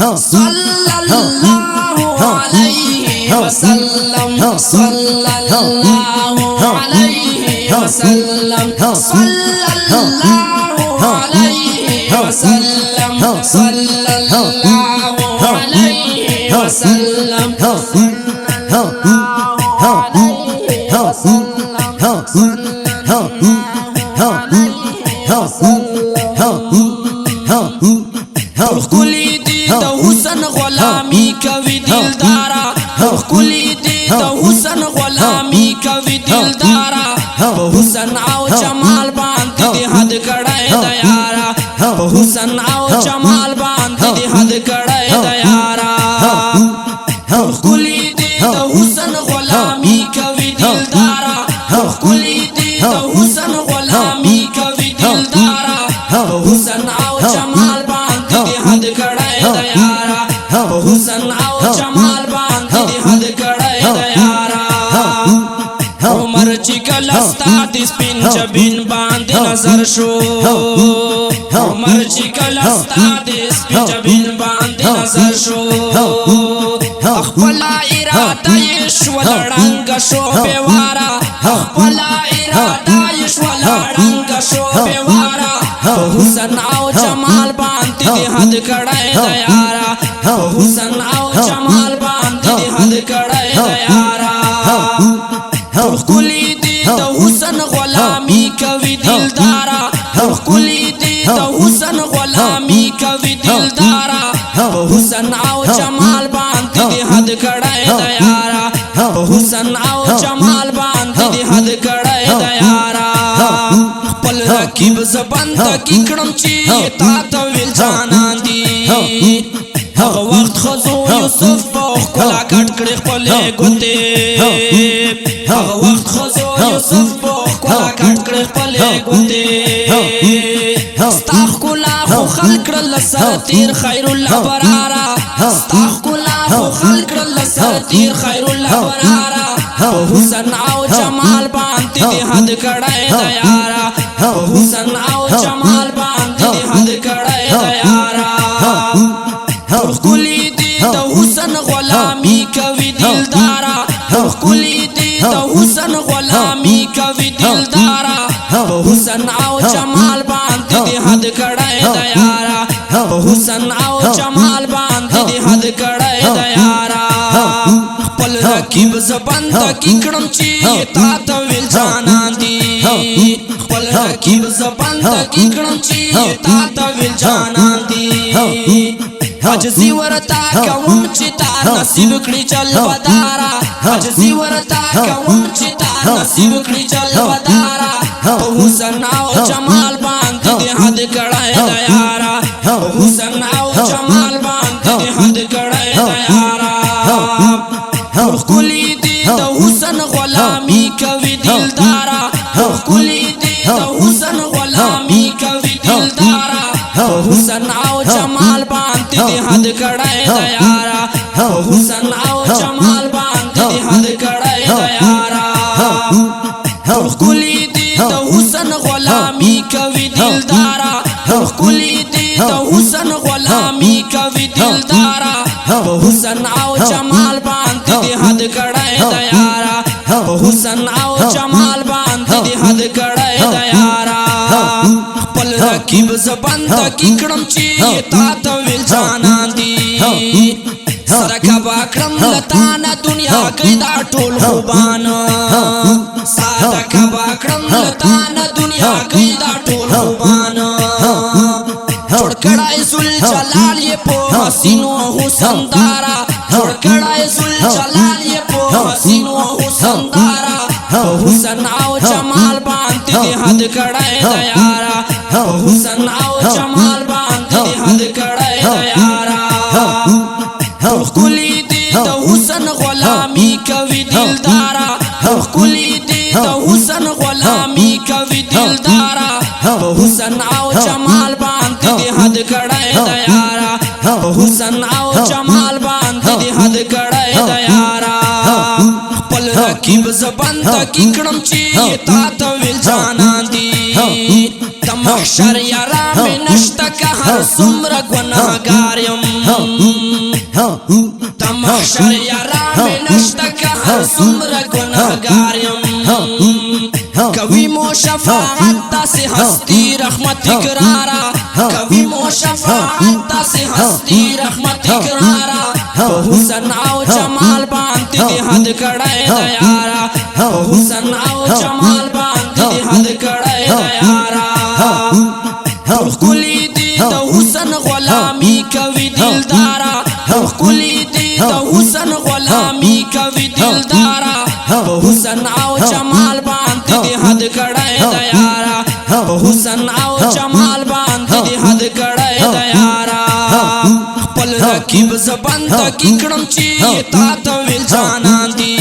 सल्लल्लाहु अलैहि वसल्लम सल्लल्लाहु अलैहि वसल्लम सल्लल्लाहु अलैहि वसल्लम सल्लल्लाहु अलैहि वसल्लम खुली दी द हुसन गुलामी कवि दिलदारा खुली दी द हुसन गुलामी कवि दिलदारा हुसन आओ जमाल बांध दे हद कड़ाए दयारा हुसन आओ जमाल बांध दे हद कड़ाए दयारा खुली दी द हुसन गुलामी कवि दिलदारा खुली दी द हुसन गुलामी कवि दिलदारा हुसन आओ जमाल बांध दे हद कड़ाए दयारा हुसन आओ जमाल बांध दे हद कड़ाए दयारा उमर चिकलस्ता दिस पिन जबिन बांध नजर शो उमर चिकलस्ता दिस पिन जबिन बांध नजर शो अखला इरादा यश्व लड़ंग शो बेवारा अखला इरादा यश्व लड़ंग शो बेवारा हुसन आओ जमाल बांध दे हद कड़ाए दयारा हुसन आओ जमाल बांध दे हद कड़ाए दयारा खुली दी द हुसन गुलामी कवि दिलदारा खुली दी द हुसन गुलामी कवि दिलदारा हुसन आओ जमाल बांध दे हद कड़ाए दयारा हुसन आओ जमाल बांध दे हद कड़ाए दयारा पल रकीब जबन तक इकड़म ची तातविल जाना दी वक्त खजो यूसुफ पोख कोला कट करे पले गुते वक्त खजो यूसुफ पोख कोला कट करे पले गुते स्ताख कोला खो खल्क लसर तीर खैरुल्लाह बरारा स्ताख कोला खो खल्क लसर तीर खैरुल्लाह बरारा हुसन आओ जमाल बांध दे हद कड़ाए दयारा हुसन आओ जमाल बांध दे हद कड़ाए दयारा खुली दी द हुसन गुलामी कवि दिलदारा खुली दी द हुसन गुलामी कवि दिलदारा हुसन आओ जमाल बांध दे हद कड़ाए दयारा हुसन आओ जमाल बांध दे हद कड़ाए दयारा पल रकीब जबन तक इकड़म ची तातविल जाना दी पल रकीब जबन तक इकड़म ची तातविल जाना दी आज जीवरता कौन चिता नसीब कड़ी चल बदारा आज जीवरता कौन चिता नसीब कड़ी चल बदारा हुसन आओ जमाल बांध दे हद कड़ाए दयारा हुसन आओ जमाल बांध दे हद कड़ाए दयारा खुली दी द हुसन गुलामी कवि दिलदारा खुली दी द हुसन गुलामी कवि दिलदारा हुसन आओ जमाल बांध दे हद कड़ाए दयारा हुसन आओ जमाल बांध दे हद कड़ाए दयारा खुली दी द हुसन गुलामी कवि दिलदारा खुली दी द हुसन गुलामी कवि दिलदारा हुसन आओ जमाल बांध दे हद कड़ाए दयारा हुसन आओ जमाल बांध दे हद कड़ाए दयारा पल रकीब जबन तक इकड़म ची तातविल जाना दी सरका बाकड़म लताना दुनिया कैदा टोल खुबान सादका बाकड़म लताना दुनिया कैदा टोल खुबान छोड़ कड़ाई सुल जलाल ये पो हसीनो हुसन दारा छोड़ कड़ाई सुल जलाल ये पो हसीनो हुसन दारा हुसन आओ जमाल बांध दे हद कड़ाए दयारा हुसन आओ जमाल बांध दे हद कड़ाए दयारा खुली दी द हुसन गुलामी कवि दिलदारा खुली दी द हुसन गुलामी कवि दिलदारा हुसन आओ जमाल बांध दे हद कड़ाए दयारा हुसन आओ जमाल बांध दे हद कड़ाए दयारा पल रकीब जबन तक इकड़म ची तातविल जाना दी محشر یارا می نشتا که هر سمر گناهگار یم تا محشر یارا می نشتا که هر سمر گناهگار یم کوي مو شفاعت تاسې هستی رحمت اقرارا کوي مو شفاعت تاسې هستی رحمت اقرارا په حسن او جمال باندې دې حد کړای د یارا په حسن او جمال باندې دې حد کړای د یارا ټول کلی دې د حسن غلامی کوي دلدارا ټول کلی دې د حسن غلامی کوي دلدارا په حسن او جمال باندې دې حد کړای د یارا په حسن او جمال باندې دې حد کړای د یارا خپل رقیب زبان ته کړم چې تا ته ویل جانان دي